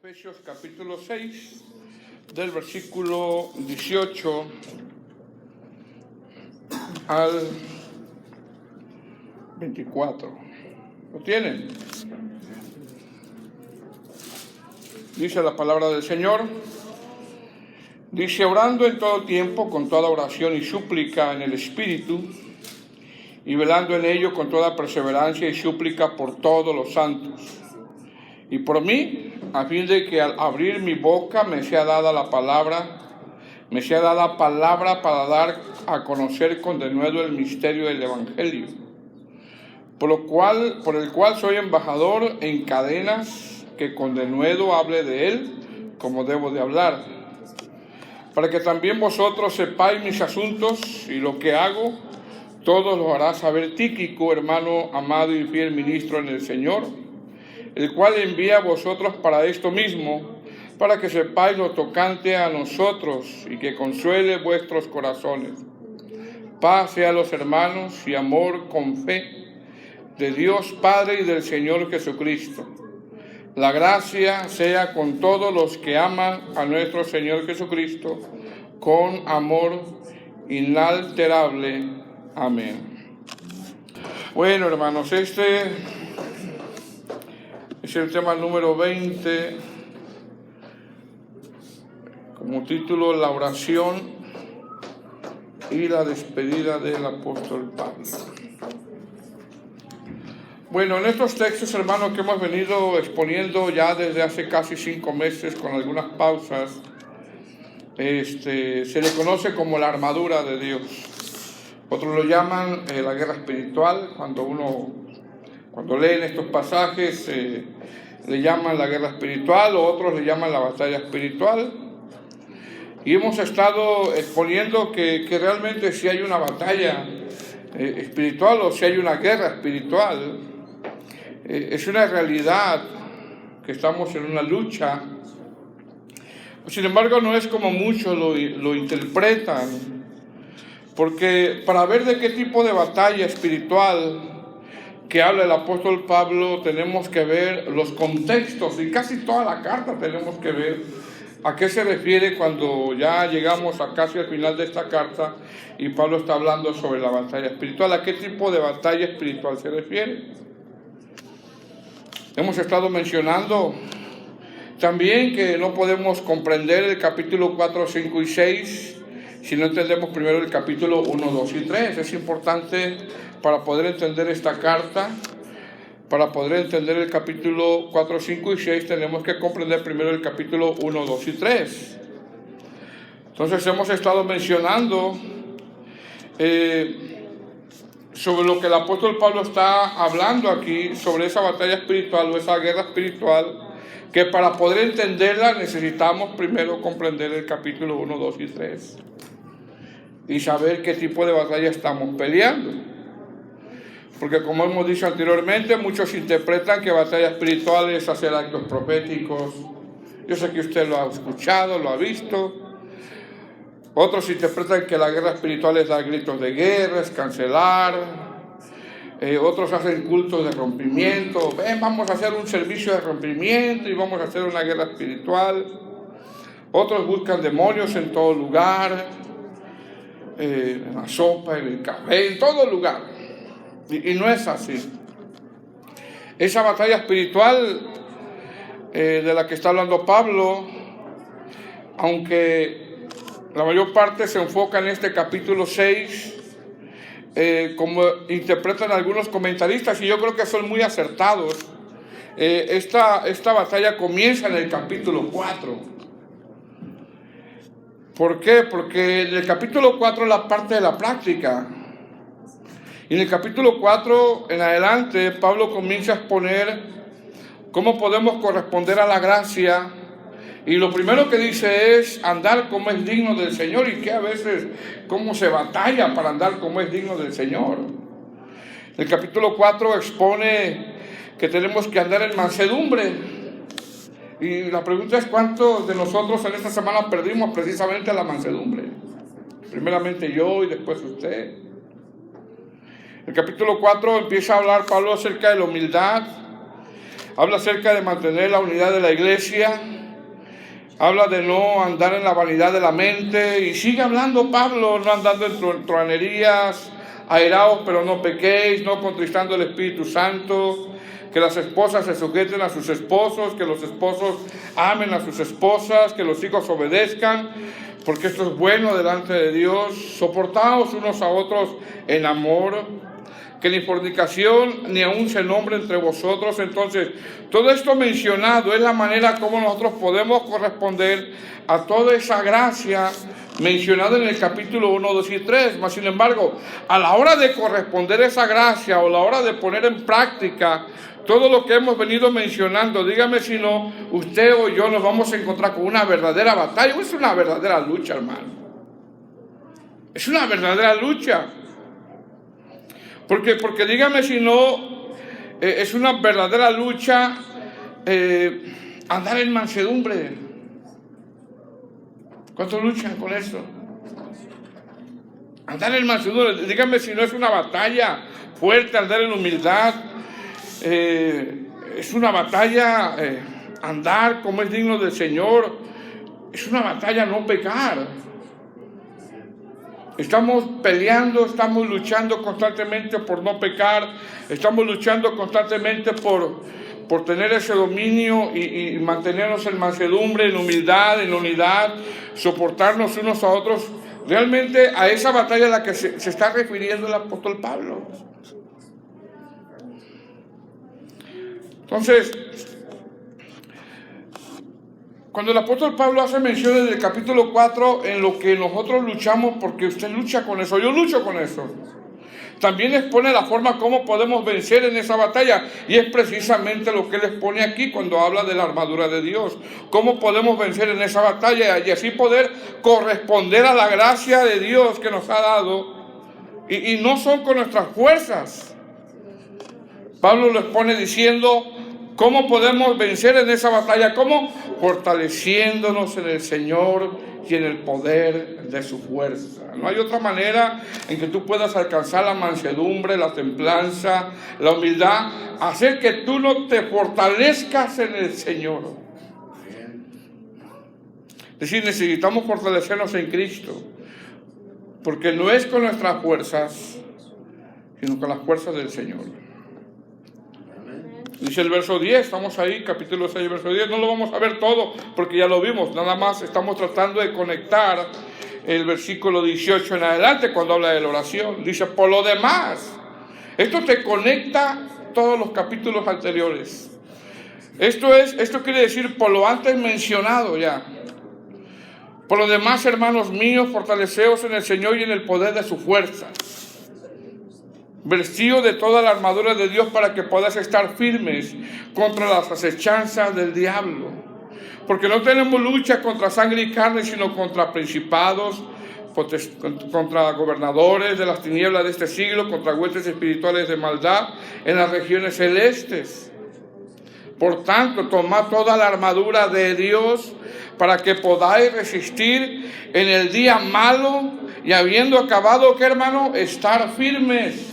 Efesios capítulo 6, del versículo 18 al 24. ¿Lo tienen? Dice la palabra del Señor. Dice: orando en todo tiempo con toda oración y súplica en el Espíritu, y velando en ello con toda perseverancia y súplica por todos los santos, y por mí, a fin de que al abrir mi boca me sea dada palabra para dar a conocer con denuedo el misterio del Evangelio, por el cual soy embajador en cadenas, que con denuedo hable de él como debo de hablar, para que también vosotros sepáis mis asuntos, y lo que hago, todo lo hará saber Tíquico, hermano amado y fiel ministro en el Señor, el cual envía a vosotros para esto mismo, para que sepáis lo tocante a nosotros y que consuele vuestros corazones. Paz sea a los hermanos y amor con fe de Dios Padre y del Señor Jesucristo. La gracia sea con todos los que aman a nuestro Señor Jesucristo con amor inalterable. Amén. Bueno, hermanos, este es el tema número 20, como título: la oración y la despedida del apóstol Pablo. Bueno, en estos textos, hermanos, que hemos venido exponiendo ya desde hace casi 5 meses, con algunas pausas, se le conoce como la armadura de Dios. Otros lo llaman la guerra espiritual. Cuando leen estos pasajes, le llaman la guerra espiritual, o otros le llaman la batalla espiritual. Y hemos estado exponiendo que realmente si hay una batalla espiritual, o si hay una guerra espiritual, es una realidad, que estamos en una lucha. Sin embargo, no es como muchos lo interpretan, porque para ver de qué tipo de batalla espiritual que habla el apóstol Pablo, tenemos que ver los contextos, y casi toda la carta tenemos que ver a qué se refiere cuando ya llegamos a casi al final de esta carta y Pablo está hablando sobre la batalla espiritual. ¿A qué tipo de batalla espiritual se refiere? Hemos estado mencionando también que no podemos comprender el capítulo 4, 5 y 6 si no entendemos primero el capítulo 1, 2 y 3. Es importante para poder entender esta carta, para poder entender el capítulo 4, 5 y 6, tenemos que comprender primero el capítulo 1, 2 y 3. Entonces hemos estado mencionando sobre lo que el apóstol Pablo está hablando aquí, sobre esa batalla espiritual o esa guerra espiritual, que para poder entenderla necesitamos primero comprender el capítulo 1, 2 y 3 y saber qué tipo de batalla estamos peleando. Porque, como hemos dicho anteriormente, muchos interpretan que batalla espiritual es hacer actos proféticos. Yo sé que usted lo ha escuchado, lo ha visto. Otros interpretan que la guerra espiritual es dar gritos de guerra, es cancelar. Otros hacen cultos de rompimiento. Vamos a hacer un servicio de rompimiento y vamos a hacer una guerra espiritual. Otros buscan demonios en todo lugar, en la sopa, en el café, en todo lugar. Y no es así. Esa batalla espiritual de la que está hablando Pablo, aunque la mayor parte se enfoca en este capítulo 6, como interpretan algunos comentaristas, y yo creo que son muy acertados, esta batalla comienza en el capítulo 4. ¿Por qué? Porque en el capítulo 4 es la parte de la práctica. Y en el capítulo 4 en adelante, Pablo comienza a exponer cómo podemos corresponder a la gracia. Y lo primero que dice es andar como es digno del Señor, y que a veces cómo se batalla para andar como es digno del Señor. El capítulo 4 expone que tenemos que andar en mansedumbre. Y la pregunta es: ¿cuántos de nosotros en esta semana perdimos precisamente la mansedumbre? Primeramente yo y después usted. El capítulo 4 empieza a hablar Pablo acerca de la humildad, habla acerca de mantener la unidad de la iglesia, habla de no andar en la vanidad de la mente, y sigue hablando Pablo, no andando en truhanerías, airaos pero no pequéis, no contristando el Espíritu Santo, que las esposas se sujeten a sus esposos, que los esposos amen a sus esposas, que los hijos obedezcan, porque esto es bueno delante de Dios. Soportaos unos a otros en amor, que ni fornicación ni aun se nombre entre vosotros. Entonces, todo esto mencionado es la manera como nosotros podemos corresponder a toda esa gracia mencionada en el capítulo 1, 2 y 3. Mas, sin embargo, a la hora de corresponder a esa gracia o a la hora de poner en práctica todo lo que hemos venido mencionando, dígame si no, usted o yo nos vamos a encontrar con una verdadera batalla. Es una verdadera lucha, hermano. Es una verdadera lucha. Porque dígame si no, es una verdadera lucha andar en mansedumbre. ¿Cuántos luchan con eso? Andar en mansedumbre, dígame si no es una batalla fuerte, andar en humildad. Es una batalla andar como es digno del Señor. Es una batalla no pecar. Estamos peleando, estamos luchando constantemente por no pecar, estamos luchando constantemente por tener ese dominio y mantenernos en mansedumbre, en humildad, en unidad, soportarnos unos a otros. Realmente a esa batalla a la que se está refiriendo el apóstol Pablo. Entonces, cuando el apóstol Pablo hace mención en el capítulo 4 en lo que nosotros luchamos, porque usted lucha con eso, yo lucho con eso, también expone la forma como podemos vencer en esa batalla, y es precisamente lo que él expone aquí cuando habla de la armadura de Dios, cómo podemos vencer en esa batalla y así poder corresponder a la gracia de Dios que nos ha dado, y no son con nuestras fuerzas. Pablo lo expone diciendo cómo podemos vencer en esa batalla, cómo fortaleciéndonos en el Señor y en el poder de su fuerza. No hay otra manera en que tú puedas alcanzar la mansedumbre, la templanza, la humildad, hacer que tú no te fortalezcas en el Señor. Es decir, necesitamos fortalecernos en Cristo, porque no es con nuestras fuerzas, sino con las fuerzas del Señor. Dice el verso 10, estamos ahí, capítulo 6, verso 10, no lo vamos a ver todo porque ya lo vimos, nada más estamos tratando de conectar el versículo 18 en adelante cuando habla de la oración. Dice, por lo demás, esto te conecta todos los capítulos anteriores. Esto quiere decir por lo antes mencionado ya. Por lo demás, hermanos míos, fortaleceos en el Señor y en el poder de su fuerza. Vestidos de toda la armadura de Dios para que puedas estar firmes contra las acechanzas del diablo. Porque no tenemos lucha contra sangre y carne, sino contra principados, contra gobernadores de las tinieblas de este siglo, contra huestes espirituales de maldad en las regiones celestes. Por tanto, tomad toda la armadura de Dios para que podáis resistir en el día malo y habiendo acabado, ¿qué, hermano? Estar firmes.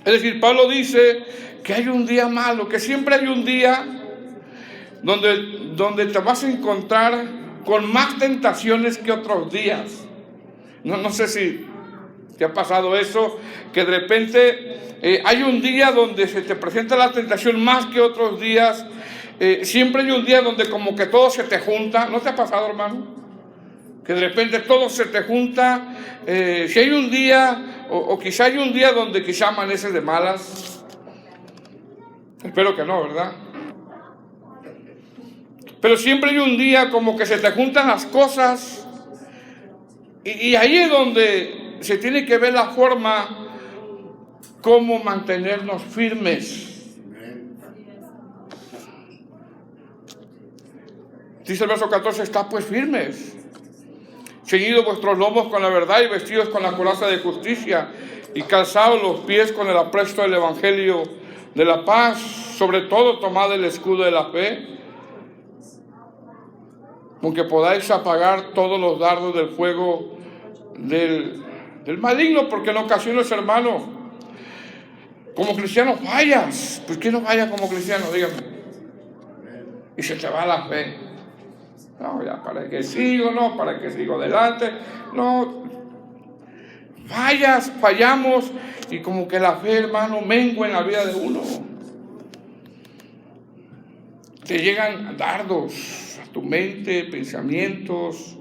Es decir, Pablo dice que hay un día malo, que siempre hay un día donde te vas a encontrar con más tentaciones que otros días. No sé si te ha pasado eso, que de repente hay un día donde se te presenta la tentación más que otros días. Siempre hay un día donde como que todo se te junta. ¿No te ha pasado, hermano? Que de repente todo se te junta. Si hay un día, o quizá hay un día donde quizá amaneces de malas. Espero que no, ¿verdad? Pero siempre hay un día como que se te juntan las cosas. Y ahí es donde se tiene que ver la forma cómo mantenernos firmes. Dice el verso 14, está pues firmes, ceñidos vuestros lomos con la verdad y vestidos con la coraza de justicia y calzados los pies con el apresto del evangelio de la paz, sobre todo tomad el escudo de la fe, con que podáis apagar todos los dardos del fuego del maligno, porque en ocasiones, hermano, Como cristiano fallas. ¿Por qué no fallas como cristiano? Dígame. Y se te va la fe. No, ya, ¿para qué sigo? No, ¿para qué sigo adelante? No. Fallamos y como que la fe, hermano, mengua en la vida de uno. Te llegan dardos a tu mente, pensamientos.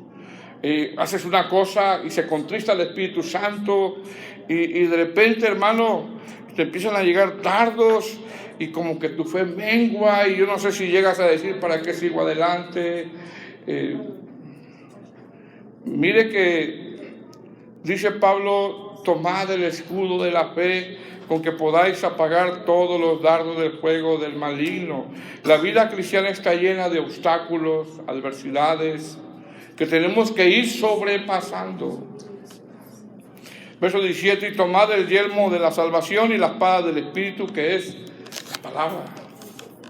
Haces una cosa y se contrista el Espíritu Santo y de repente, hermano, te empiezan a llegar dardos y como que tu fe mengua y yo no sé si llegas a decir ¿para qué sigo adelante? Mire que dice Pablo, tomad el escudo de la fe con que podáis apagar todos los dardos del fuego del maligno. La vida cristiana está llena de obstáculos, adversidades, que tenemos que ir sobrepasando. Verso 17, y tomad el yelmo de la salvación y la espada del Espíritu, que es la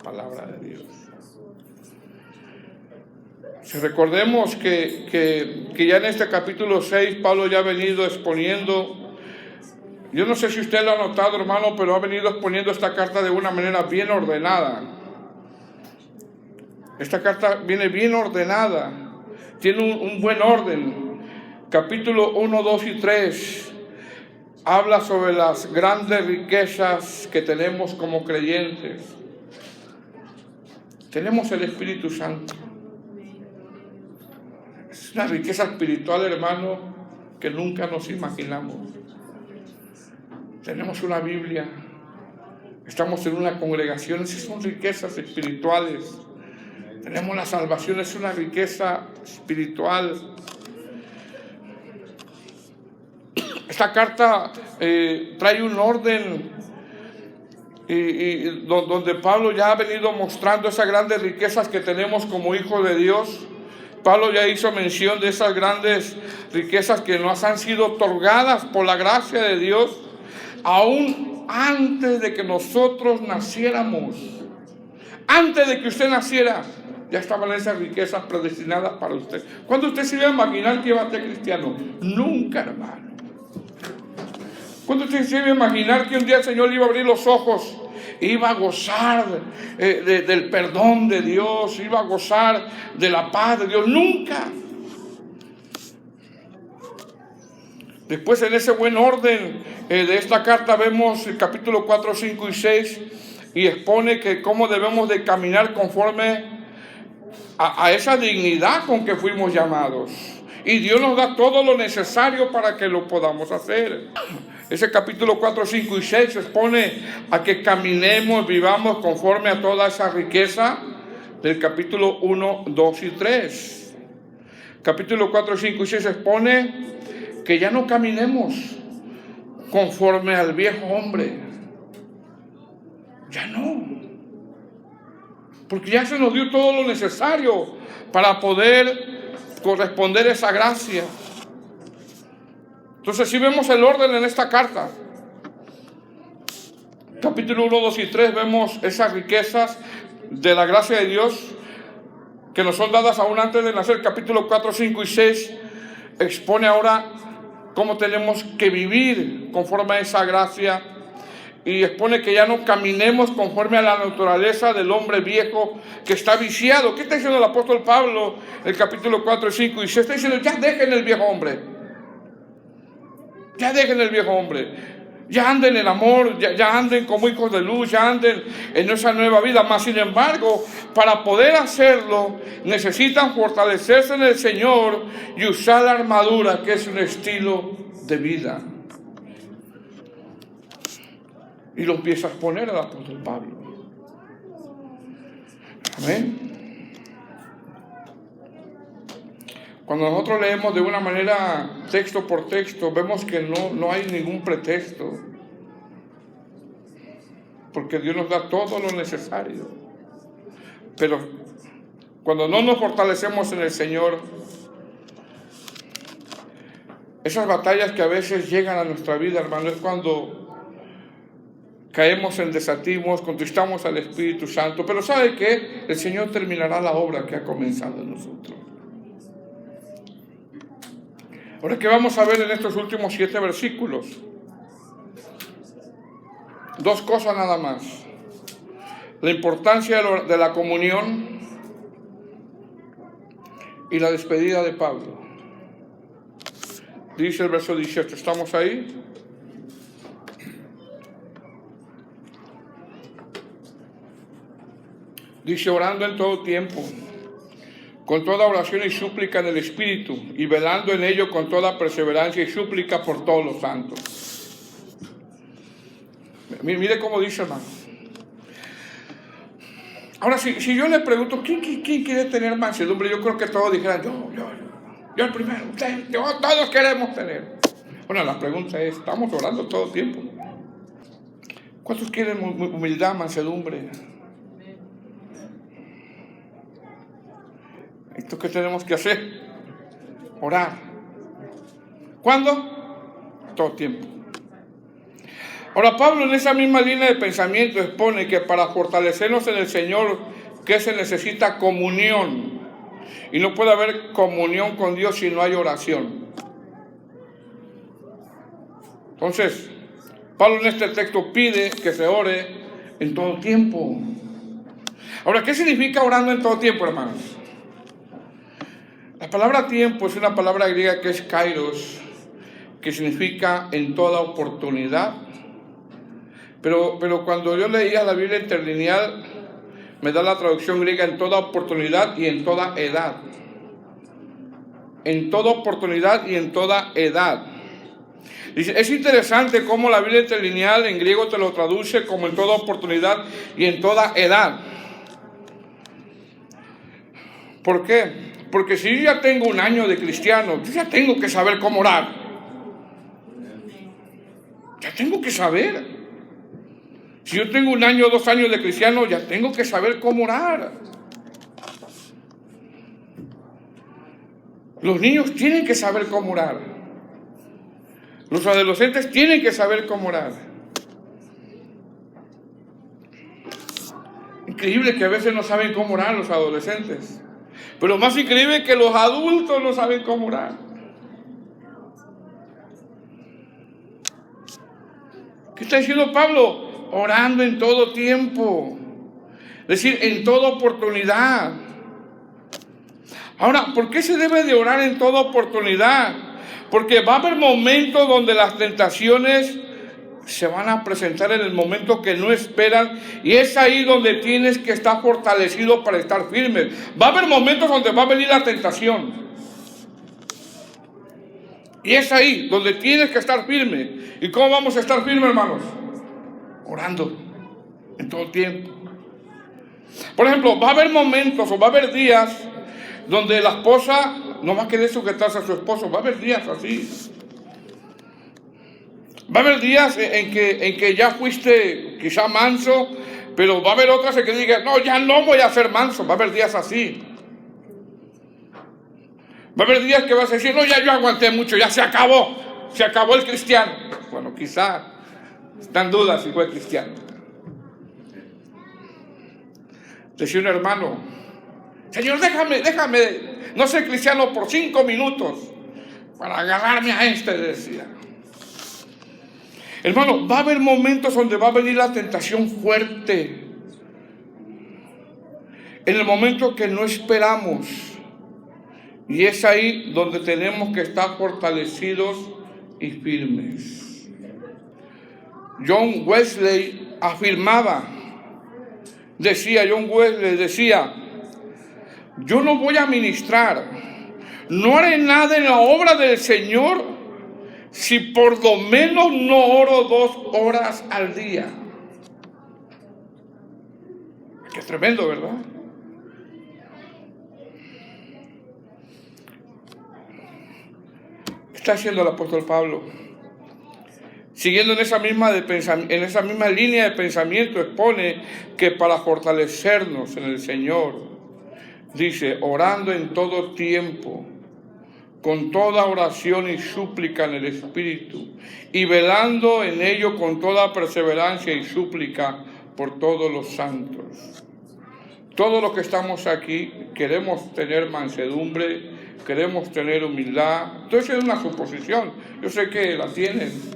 palabra de Dios. Si recordemos que ya en este capítulo 6, Pablo ya ha venido exponiendo, yo no sé si usted lo ha notado, hermano, pero ha venido exponiendo esta carta de una manera bien ordenada. Esta carta viene bien ordenada, tiene un buen orden. Capítulo 1, 2 y 3 habla sobre las grandes riquezas que tenemos como creyentes. Tenemos el Espíritu Santo. Es una riqueza espiritual, hermano, que nunca nos imaginamos. Tenemos una Biblia, estamos en una congregación, esas son riquezas espirituales. Tenemos la salvación, es una riqueza espiritual. Esta carta trae un orden donde Pablo ya ha venido mostrando esas grandes riquezas que tenemos como hijos de Dios. Pablo ya hizo mención de esas grandes riquezas que nos han sido otorgadas por la gracia de Dios, aún antes de que nosotros naciéramos. Antes de que usted naciera, ya estaban esas riquezas predestinadas para usted. ¿Cuándo usted se iba a imaginar que iba a ser cristiano? Nunca, hermano. ¿Cuándo usted se iba a imaginar que un día el Señor le iba a abrir los ojos? Iba a gozar del perdón de Dios, iba a gozar de la paz de Dios. Nunca. Después, en ese buen orden de esta carta, vemos el capítulo 4, 5 y 6 y expone que cómo debemos de caminar conforme a esa dignidad con que fuimos llamados. Y Dios nos da todo lo necesario para que lo podamos hacer. Ese capítulo 4, 5 y 6 se expone a que caminemos, vivamos conforme a toda esa riqueza del capítulo 1, 2 y 3. Capítulo 4, 5 y 6 se expone que ya no caminemos conforme al viejo hombre. Ya no. Porque ya se nos dio todo lo necesario para poder corresponder a esa gracia. Entonces, si vemos el orden en esta carta, capítulo 1, 2 y 3, vemos esas riquezas de la gracia de Dios que nos son dadas aún antes de nacer. Capítulo 4, 5 y 6 expone ahora cómo tenemos que vivir conforme a esa gracia y expone que ya no caminemos conforme a la naturaleza del hombre viejo que está viciado. ¿Qué está diciendo el apóstol Pablo en el capítulo 4, 5 y 6? Está diciendo, ya dejen el viejo hombre. Ya dejen el viejo hombre, ya anden en amor, ya anden como hijos de luz, ya anden en esa nueva vida. Más sin embargo, para poder hacerlo, necesitan fortalecerse en el Señor y usar la armadura, que es un estilo de vida. Y lo empieza a exponer el apóstol Pablo. Amén. Cuando nosotros leemos de una manera texto por texto, vemos que no hay ningún pretexto. Porque Dios nos da todo lo necesario. Pero cuando no nos fortalecemos en el Señor, esas batallas que a veces llegan a nuestra vida, hermano, es cuando caemos en desatimos, contristamos al Espíritu Santo. Pero ¿sabe qué? El Señor terminará la obra que ha comenzado en nosotros. Ahora, ¿qué vamos a ver en estos últimos 7 versículos? Dos cosas nada más. La importancia de la comunión y la despedida de Pablo. Dice el verso 18, ¿estamos ahí? Dice, orando en todo tiempo, con toda oración y súplica en el Espíritu, y velando en ello con toda perseverancia y súplica por todos los santos. Mire cómo dice, hermano. Ahora, si yo le pregunto, ¿quién quiere tener mansedumbre? Yo creo que todos dijeran, yo el primero, todos queremos tener. Bueno, la pregunta es, ¿estamos orando todo el tiempo? ¿Cuántos quieren humildad, mansedumbre? ¿Esto qué tenemos que hacer? Orar. ¿Cuándo? Todo tiempo. Ahora, Pablo en esa misma línea de pensamiento expone que para fortalecernos en el Señor, que se necesita comunión. Y no puede haber comunión con Dios si no hay oración. Entonces, Pablo en este texto pide que se ore en todo tiempo. Ahora, ¿qué significa orando en todo tiempo, hermanos? La palabra tiempo es una palabra griega que es kairos, que significa en toda oportunidad. Pero cuando yo leía la Biblia interlineal, me da la traducción griega en toda oportunidad y en toda edad. En toda oportunidad y en toda edad. Dice, es interesante cómo la Biblia interlineal en griego te lo traduce como en toda oportunidad y en toda edad. ¿Por qué? Porque si yo ya tengo un año de cristiano, yo ya tengo que saber cómo orar. Ya tengo que saber. Si yo tengo un año o 2 años de cristiano, ya tengo que saber cómo orar. Los niños tienen que saber cómo orar. Los adolescentes tienen que saber cómo orar. Increíble que a veces no saben cómo orar los adolescentes. Pero más increíble que los adultos no saben cómo orar. ¿Qué está diciendo Pablo? Orando en todo tiempo. Es decir, en toda oportunidad. Ahora, ¿por qué se debe de orar en toda oportunidad? Porque va a haber momentos donde las tentaciones se van a presentar en el momento que no esperan, y es ahí donde tienes que estar fortalecido para estar firme. Va a haber momentos donde va a venir la tentación, y es ahí donde tienes que estar firme. ¿Y cómo vamos a estar firmes, hermanos? Orando en todo tiempo. Por ejemplo, va a haber momentos o va a haber días donde la esposa no va a querer sujetarse a su esposo. Va a haber días así. Va a haber días en que ya fuiste quizá manso, pero va a haber otras en que digas, no, ya no voy a ser manso. Va a haber días así. Va a haber días que vas a decir, no, ya yo aguanté mucho, ya se acabó el cristiano. Bueno, quizá están dudas si fue cristiano. Decía un hermano, Señor, déjame no ser cristiano por 5 minutos para agarrarme a este, decía. Hermano, va a haber momentos donde va a venir la tentación fuerte. En el momento que no esperamos. Y es ahí donde tenemos que estar fortalecidos y firmes. John Wesley decía, yo no voy a ministrar, no haré nada en la obra del Señor si por lo menos no oro 2 horas al día. Qué tremendo, ¿verdad? ¿Qué está haciendo el apóstol Pablo? Siguiendo en esa misma línea de pensamiento, expone que para fortalecernos en el Señor, dice, orando en todo tiempo, con toda oración y súplica en el Espíritu, y velando en ello con toda perseverancia y súplica por todos los santos. Todos los que estamos aquí queremos tener mansedumbre, queremos tener humildad. Entonces es una suposición, yo sé que la tienen.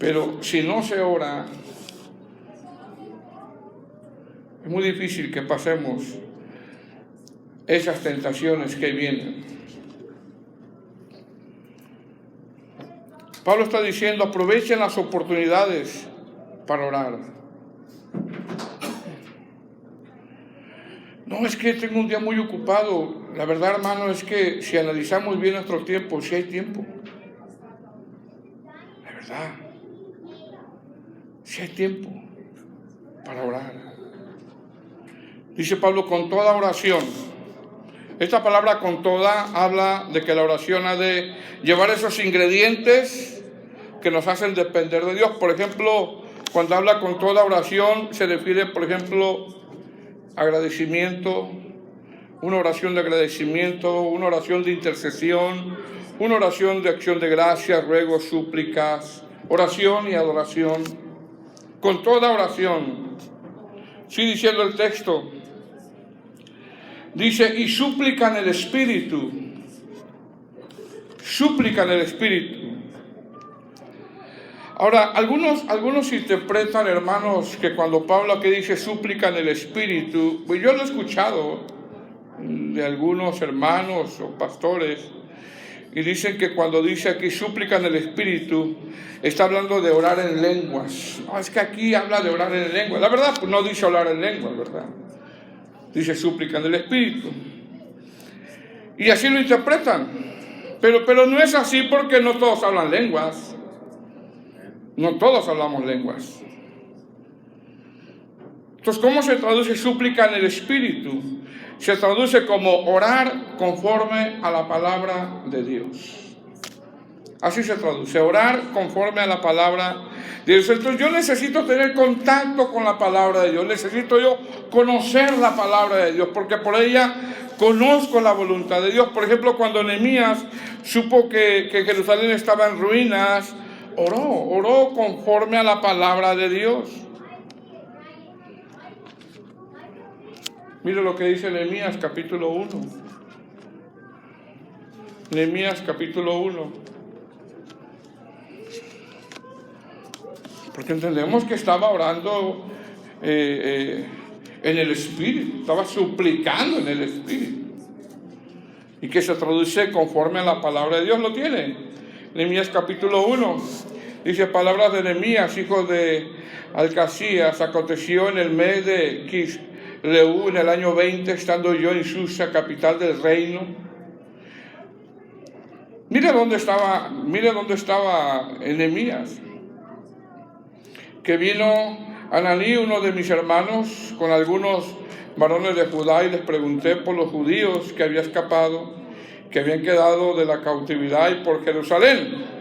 Pero si no se ora, es muy difícil que pasemos esas tentaciones que vienen. Pablo está diciendo, aprovechen las oportunidades para orar. No, es que tengo un día muy ocupado. La verdad, hermano, es que si analizamos bien nuestro tiempo, sí hay tiempo. La verdad, sí hay tiempo para orar. Dice Pablo, con toda oración. Esta palabra con toda habla de que la oración ha de llevar esos ingredientes que nos hacen depender de Dios. Por ejemplo, cuando habla con toda oración, se refiere, por ejemplo, agradecimiento, una oración de agradecimiento, una oración de intercesión, una oración de acción de gracias, ruegos, súplicas, oración y adoración. Con toda oración. Sigue diciendo el texto. Dice, y súplica en el Espíritu. Súplica en el Espíritu. Ahora, algunos interpretan, hermanos, que cuando Pablo aquí dice súplica en el Espíritu, pues yo lo he escuchado de algunos hermanos o pastores, y dicen que cuando dice aquí súplica en el Espíritu, está hablando de orar en lenguas. No, es que aquí habla de orar en lenguas. La verdad, pues no dice orar en lenguas, ¿verdad? Dice súplica en el Espíritu. Y así lo interpretan. Pero no es así, porque no todos hablan lenguas. No todos hablamos lenguas. Entonces, ¿cómo se traduce súplica en el Espíritu? Se traduce como orar conforme a la palabra de Dios. Así se traduce, orar conforme a la palabra de Dios. Entonces yo necesito tener contacto con la palabra de Dios, necesito yo conocer la palabra de Dios, porque por ella conozco la voluntad de Dios. Por ejemplo, cuando Nehemías supo que Jerusalén estaba en ruinas, oró conforme a la palabra de Dios. Mire lo que dice Nehemías capítulo 1. Nehemías capítulo 1. Porque entendemos que estaba orando en el Espíritu, estaba suplicando en el Espíritu. Y que se traduce conforme a la palabra de Dios, ¿lo tiene? Nehemías capítulo 1. Dice, palabras de Nehemías, hijo de Alcasías, aconteció en el mes de Kisleú, en el año 20, estando yo en Susa, capital del reino. Mire dónde estaba Nehemías. Que vino Ananí, uno de mis hermanos, con algunos varones de Judá, y les pregunté por los judíos que habían escapado, que habían quedado de la cautividad, y por Jerusalén.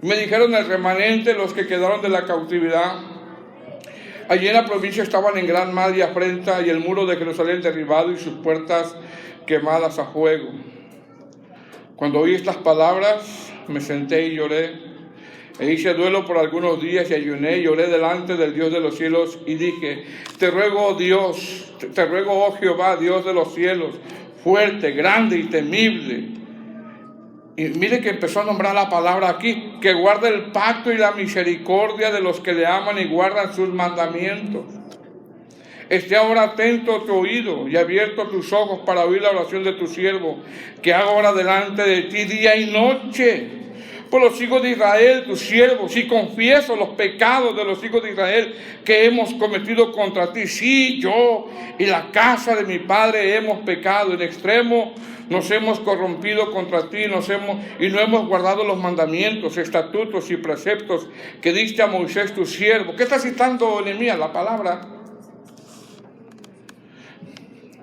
Me dijeron, el remanente, los que quedaron de la cautividad, allí en la provincia estaban en gran mal y afrenta, y el muro de Jerusalén derribado y sus puertas quemadas a fuego. Cuando oí estas palabras, me senté y lloré. E hice duelo por algunos días y ayuné y oré delante del Dios de los cielos y dije, te ruego, oh Dios, te ruego, oh Jehová, Dios de los cielos, fuerte, grande y temible. Y mire que empezó a nombrar la palabra aquí, que guarda el pacto y la misericordia de los que le aman y guardan sus mandamientos. Esté ahora atento tu oído y abierto tus ojos para oír la oración de tu siervo, que haga ahora delante de ti día y noche por los hijos de Israel, tus siervos, y confieso los pecados de los hijos de Israel que hemos cometido contra ti. Sí, yo y la casa de mi padre hemos pecado en extremo, nos hemos corrompido contra ti, y no hemos guardado los mandamientos, estatutos y preceptos que diste a Moisés tu siervo. ¿Qué está citando Nehemías? La palabra.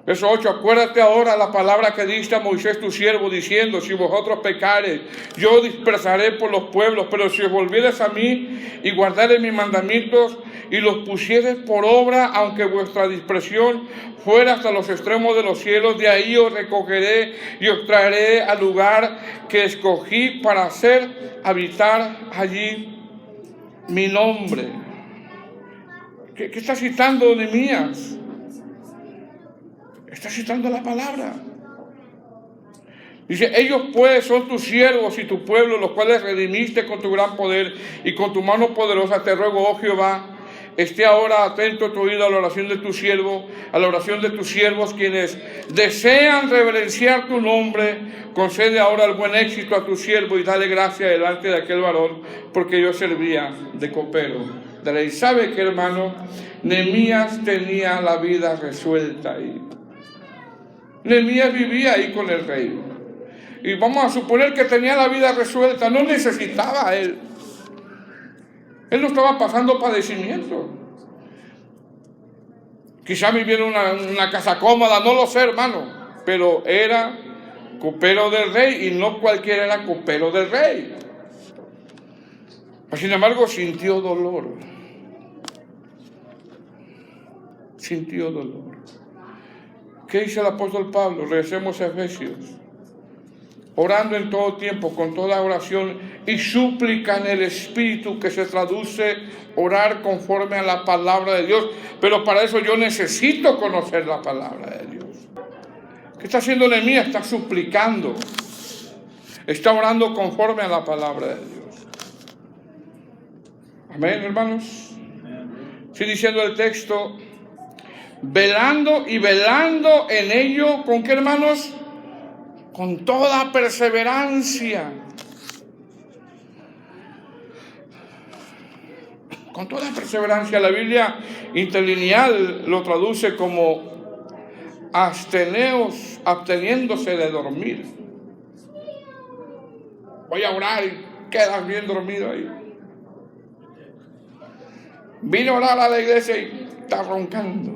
Verso 8, acuérdate ahora la palabra que diste a Moisés tu siervo, diciendo, si vosotros pecareis, yo dispersaré por los pueblos, pero si os volviereis a mí y guardareis mis mandamientos y los pusiereis por obra, aunque vuestra dispersión fuera hasta los extremos de los cielos, de ahí os recogeré y os traeré al lugar que escogí para hacer habitar allí mi nombre. ¿Qué está citando Nehemías? Está citando la palabra. Dice, ellos pues son tus siervos y tu pueblo, los cuales redimiste con tu gran poder y con tu mano poderosa. Te ruego, oh Jehová, esté ahora atento tu oído a la oración de tu siervo, a la oración de tus siervos, quienes desean reverenciar tu nombre. Concede ahora el buen éxito a tu siervo y dale gracia delante de aquel varón, porque yo servía de copero de ley. ¿Sabe qué, hermano? Nehemías tenía la vida resuelta ahí. Nehemías vivía ahí con el rey. Y vamos a suponer que tenía la vida resuelta, no necesitaba a él. Él no estaba pasando padecimiento. Quizá viviera en una casa cómoda, no lo sé, hermano, pero era copero del rey y no cualquiera era copero del rey. Sin embargo, sintió dolor. Sintió dolor. ¿Qué dice el apóstol Pablo? Regresemos a Efesios. Orando en todo tiempo, con toda oración y súplica en el Espíritu, que se traduce orar conforme a la palabra de Dios. Pero para eso yo necesito conocer la palabra de Dios. ¿Qué está haciendo Nehemías? Está suplicando. Está orando conforme a la palabra de Dios. Amén, hermanos. Sigue diciendo el texto, velando y velando en ello, ¿con qué, hermanos? Con toda perseverancia. Con toda perseverancia. La Biblia interlineal lo traduce como absteniéndose de dormir. Voy a orar y quedas bien dormido ahí. Vine a orar a la iglesia y está roncando.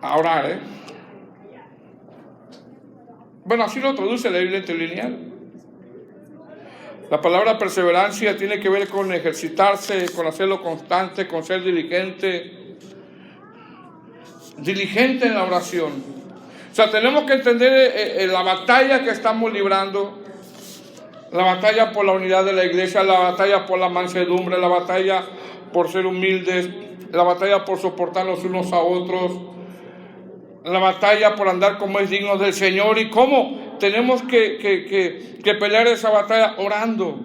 A orar, Bueno, así lo traduce la Biblia interlineal. La palabra perseverancia tiene que ver con ejercitarse, con hacerlo constante, con ser diligente en la oración. O sea, tenemos que entender la batalla que estamos librando, la batalla por la unidad de la iglesia, la batalla por la mansedumbre, la batalla por ser humildes, la batalla por soportarnos unos a otros, la batalla por andar como es digno del Señor. ¿Y cómo? Tenemos que pelear esa batalla orando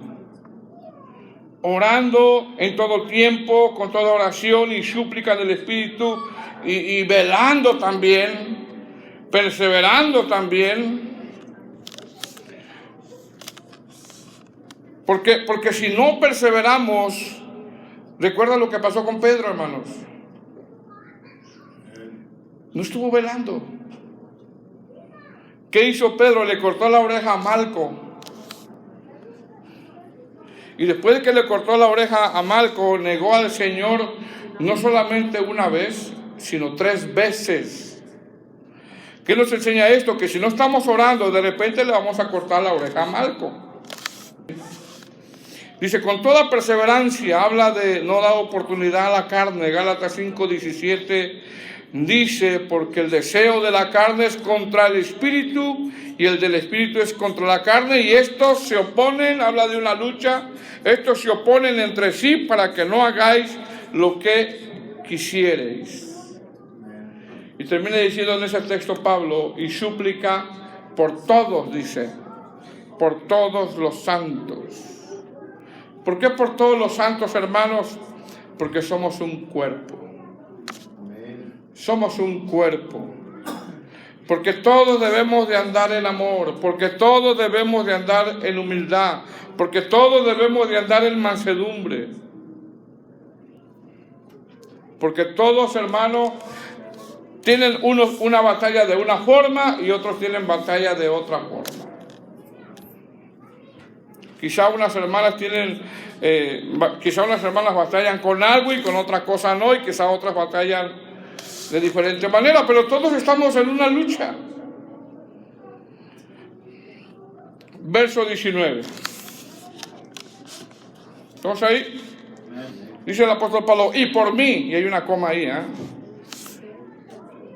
en todo tiempo, con toda oración y súplica del Espíritu, y velando también, perseverando también. Porque si no perseveramos, recuerda lo que pasó con Pedro, hermanos. No estuvo velando. ¿Qué hizo Pedro? Le cortó la oreja a Malco. Y después de que le cortó la oreja a Malco, negó al Señor no solamente una vez, sino 3 veces. ¿Qué nos enseña esto? Que si no estamos orando, de repente le vamos a cortar la oreja a Malco. Dice, con toda perseverancia, habla de no dar oportunidad a la carne. Gálatas 5:17 dice, porque el deseo de la carne es contra el espíritu y el del espíritu es contra la carne, y estos se oponen, habla de una lucha, estos se oponen entre sí para que no hagáis lo que quisiereis. Y termina diciendo en ese texto Pablo, y súplica por todos, dice, por todos los santos. ¿Por qué por todos los santos, hermanos? Porque somos un cuerpo. Somos un cuerpo. Porque todos debemos de andar en amor. Porque todos debemos de andar en humildad. Porque todos debemos de andar en mansedumbre. Porque todos, hermanos, tienen unos una batalla de una forma y otros tienen batalla de otra forma. Quizá unas hermanas batallan con algo y con otra cosa no, y quizá otras batallan de diferente manera, pero todos estamos en una lucha. Verso 19. ¿Estamos ahí? Dice el apóstol Pablo, y por mí, y hay una coma ahí,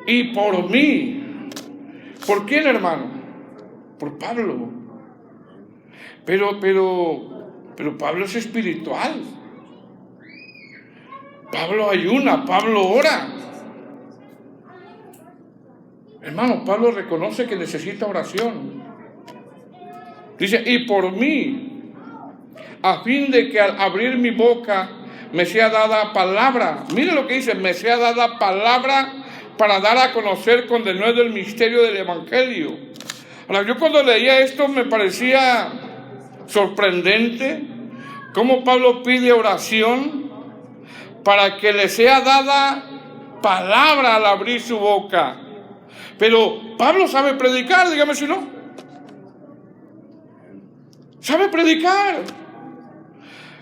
y por mí. ¿Por quién, hermano? Por Pablo. Pero Pablo es espiritual. Pablo ayuna, Pablo ora. Hermano, Pablo reconoce que necesita oración. Dice, y por mí, a fin de que al abrir mi boca me sea dada palabra. Mire lo que dice, me sea dada palabra para dar a conocer con denuedo el misterio del Evangelio. Ahora, yo cuando leía esto me parecía sorprendente cómo Pablo pide oración para que le sea dada palabra al abrir su boca. Pero Pablo sabe predicar, dígame si no. Sabe predicar.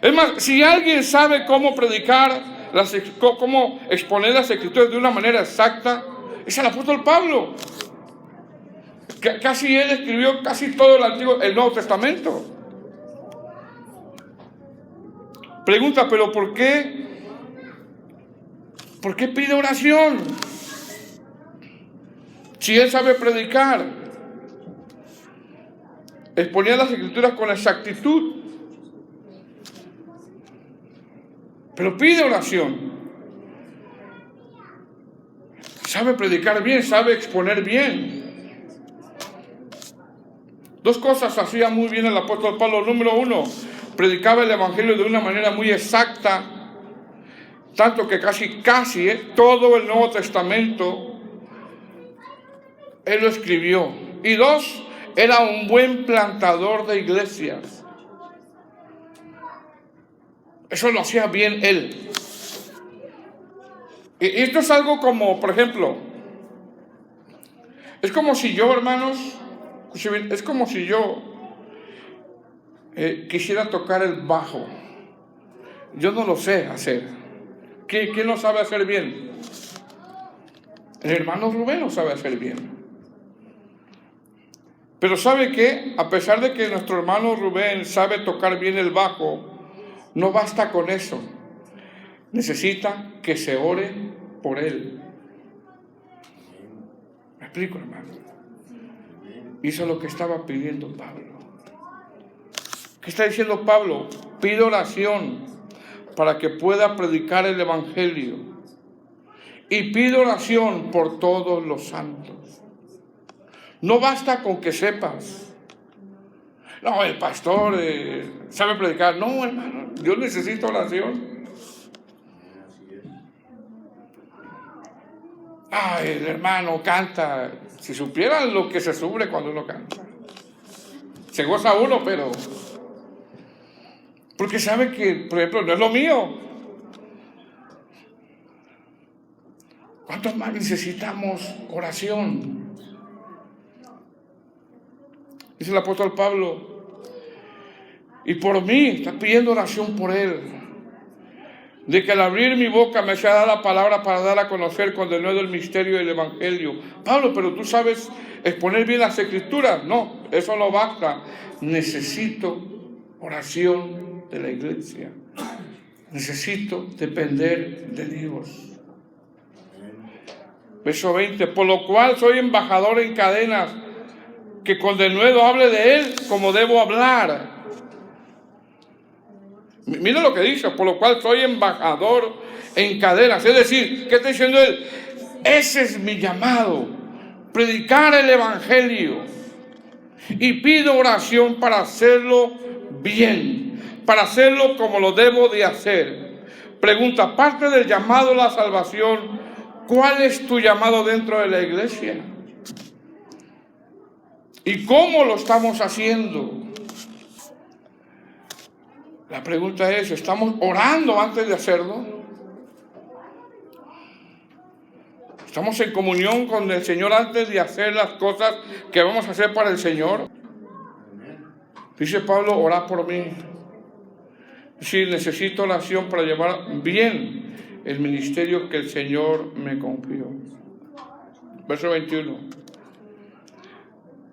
Es más, si alguien sabe cómo predicar, cómo exponer las escrituras de una manera exacta, es el apóstol Pablo. Casi él escribió casi todo el Nuevo Testamento. Pregunta, ¿pero por qué? ¿Por qué pide oración? Si él sabe predicar, exponía las escrituras con exactitud, pero pide oración. Sabe predicar bien, sabe exponer bien. Dos cosas hacía muy bien el apóstol Pablo. Número uno, predicaba el Evangelio de una manera muy exacta, tanto que casi todo el Nuevo Testamento él lo escribió. Y dos, era un buen plantador de iglesias. Eso lo hacía bien él. Y esto es algo como, por ejemplo, es como si yo, hermanos, es como si yo quisiera tocar el bajo. Yo no lo sé hacer. ¿Quién lo sabe hacer bien? El hermano Rubén lo sabe hacer bien. Pero ¿sabe qué? A pesar de que nuestro hermano Rubén sabe tocar bien el bajo, no basta con eso. Necesita que se ore por él. ¿Me explico, hermano? Hizo lo que estaba pidiendo Pablo. ¿Qué está diciendo Pablo? Pide oración para que pueda predicar el Evangelio. Y pide oración por todos los santos. No basta con que sepas. No, el pastor sabe predicar. No, hermano, yo necesito oración. Ay, el hermano canta. Si supieran lo que se sufre cuando uno canta. Se goza uno, pero... porque sabe que, por ejemplo, no es lo mío. ¿Cuántos más necesitamos oración? Dice el apóstol Pablo, y por mí, está pidiendo oración por él, de que al abrir mi boca me sea dada la palabra para dar a conocer con denuedo el misterio del Evangelio. Pablo, pero tú sabes exponer bien las escrituras. No, eso no basta. Necesito oración de la iglesia. Necesito depender de Dios. Verso 20, por lo cual soy embajador en cadenas, que con denuedo hable de él como debo hablar. Mira lo que dice, por lo cual soy embajador en cadenas. Es decir, ¿qué está diciendo él? Ese es mi llamado, predicar el Evangelio. Y pido oración para hacerlo bien, para hacerlo como lo debo de hacer. Pregunta, aparte del llamado a la salvación, ¿cuál es tu llamado dentro de la iglesia? ¿Y cómo lo estamos haciendo? La pregunta es, ¿estamos orando antes de hacerlo? ¿Estamos en comunión con el Señor antes de hacer las cosas que vamos a hacer para el Señor? Dice Pablo, orad por mí. Sí, necesito oración para llevar bien el ministerio que el Señor me confió. Verso 21.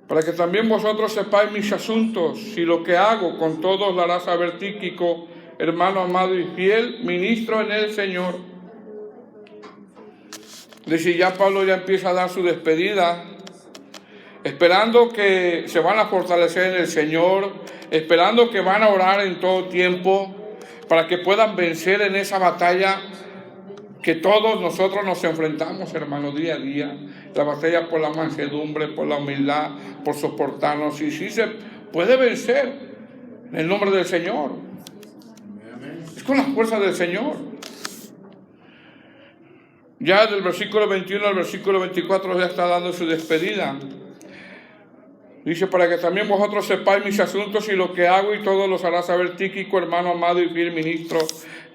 Para que también vosotros sepáis mis asuntos, si lo que hago con todos lo hará saber Tíquico, hermano amado y fiel, ministro en el Señor. Dice, ya Pablo ya empieza a dar su despedida, esperando que se van a fortalecer en el Señor, esperando que van a orar en todo tiempo, para que puedan vencer en esa batalla que todos nosotros nos enfrentamos, hermanos, día a día. La batalla por la mansedumbre, por la humildad, por soportarnos. Y sí se puede vencer en el nombre del Señor. Es con la fuerza del Señor. Ya del versículo 21 al versículo 24 ya está dando su despedida. Dice, para que también vosotros sepáis mis asuntos y lo que hago, y todo los hará saber Tíquico, hermano amado y fiel ministro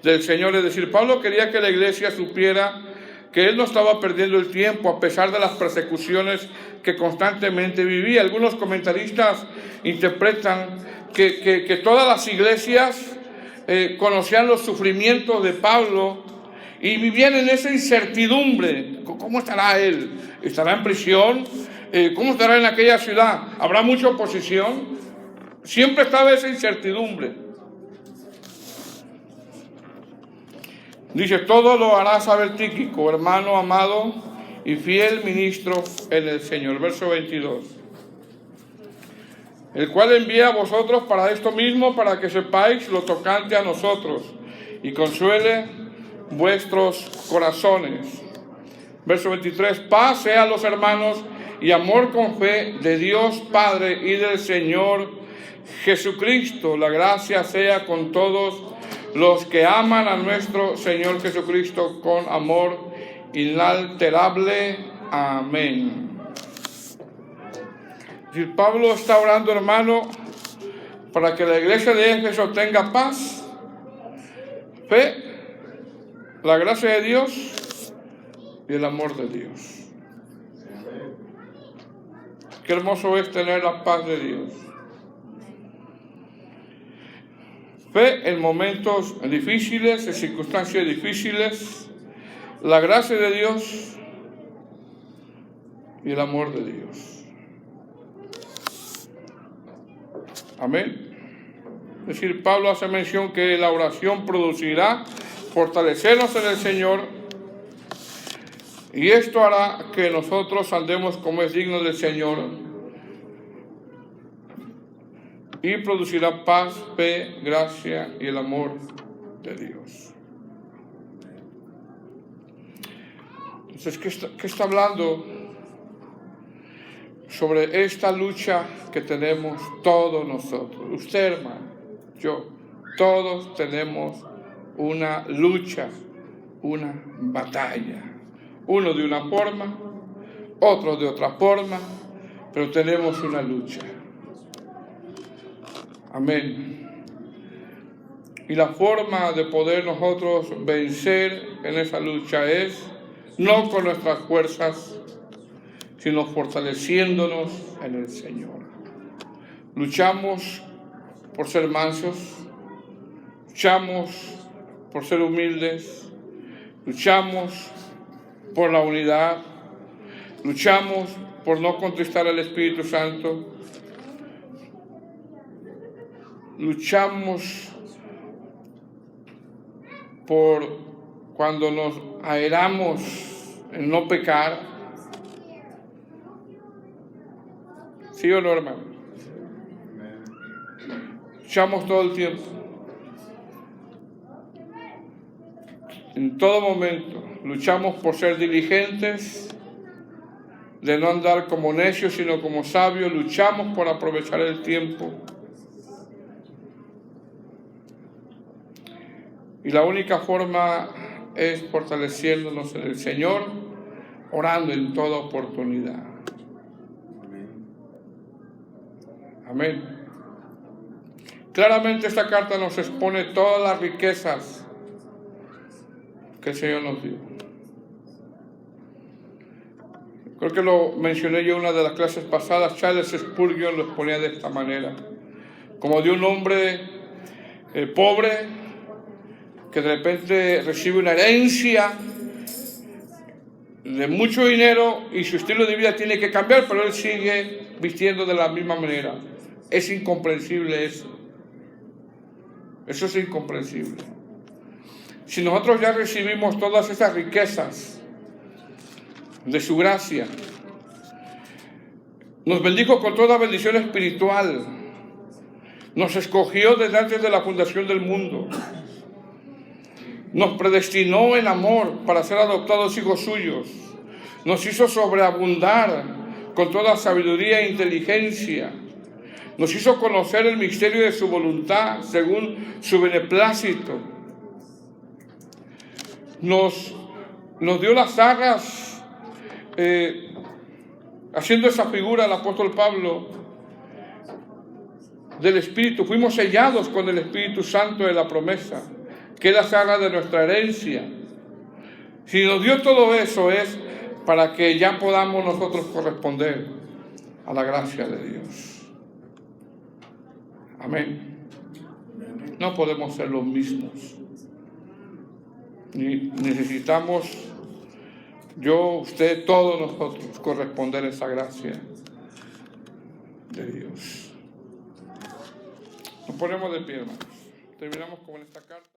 del Señor. Es decir, Pablo quería que la iglesia supiera que él no estaba perdiendo el tiempo a pesar de las persecuciones que constantemente vivía. Algunos comentaristas interpretan que todas las iglesias conocían los sufrimientos de Pablo y vivían en esa incertidumbre. ¿Cómo estará él? ¿Estará en prisión? ¿Cómo estará en aquella ciudad? ¿Habrá mucha oposición? Siempre estaba esa incertidumbre. Dice, todo lo hará saber Tíquico, hermano amado y fiel ministro en el Señor. Verso 22. El cual envía a vosotros para esto mismo, para que sepáis lo tocante a nosotros y consuele vuestros corazones. Verso 23. Paz sea a los hermanos y amor con fe de Dios Padre y del Señor Jesucristo. La gracia sea con todos los que aman a nuestro Señor Jesucristo con amor inalterable. Amén. Y Pablo está orando, hermano, para que la iglesia de Éfeso tenga paz, fe, la gracia de Dios y el amor de Dios. Qué hermoso es tener la paz de Dios. Fe en momentos difíciles, en circunstancias difíciles, la gracia de Dios y el amor de Dios. Amén. Es decir, Pablo hace mención que la oración producirá fortalecernos en el Señor, y esto hará que nosotros andemos como es digno del Señor, y producirá paz, fe, gracia y el amor de Dios. Entonces, ¿qué está hablando? Sobre esta lucha que tenemos todos nosotros. Usted, hermano, yo, todos tenemos una lucha, una batalla. Uno de una forma, otro de otra forma, pero tenemos una lucha. Amén. Y la forma de poder nosotros vencer en esa lucha es no con nuestras fuerzas, sino fortaleciéndonos en el Señor. Luchamos por ser mansos, luchamos por ser humildes, luchamos por la unidad, luchamos por no contristar al Espíritu Santo, luchamos por cuando nos airamos en no pecar. ¿Sí o no, hermano? Luchamos todo el tiempo, en todo momento. Luchamos por ser diligentes, de no andar como necios, sino como sabios. Luchamos por aprovechar el tiempo. Y la única forma es fortaleciéndonos en el Señor, orando en toda oportunidad. Amén. Claramente esta carta nos expone todas las riquezas que el Señor nos dio. Creo que lo mencioné yo en una de las clases pasadas. Charles Spurgeon lo exponía de esta manera: como de un hombre pobre que de repente recibe una herencia de mucho dinero y su estilo de vida tiene que cambiar, pero él sigue vistiendo de la misma manera. Es incomprensible eso. Eso es incomprensible. Si nosotros ya recibimos todas esas riquezas de su gracia, nos bendijo con toda bendición espiritual, nos escogió desde antes de la fundación del mundo, nos predestinó en amor para ser adoptados hijos suyos, nos hizo sobreabundar con toda sabiduría e inteligencia, nos hizo conocer el misterio de su voluntad según su beneplácito, nos dio las arras, haciendo esa figura el apóstol Pablo del Espíritu. Fuimos sellados con el Espíritu Santo de la promesa, que es la arras de nuestra herencia. Si nos dio todo eso es para que ya podamos nosotros corresponder a la gracia de Dios. Amén. No podemos ser los mismos. Necesitamos, yo, usted, todos nosotros, corresponder a esa gracia de Dios. Nos ponemos de pie, hermanos. Terminamos con esta carta.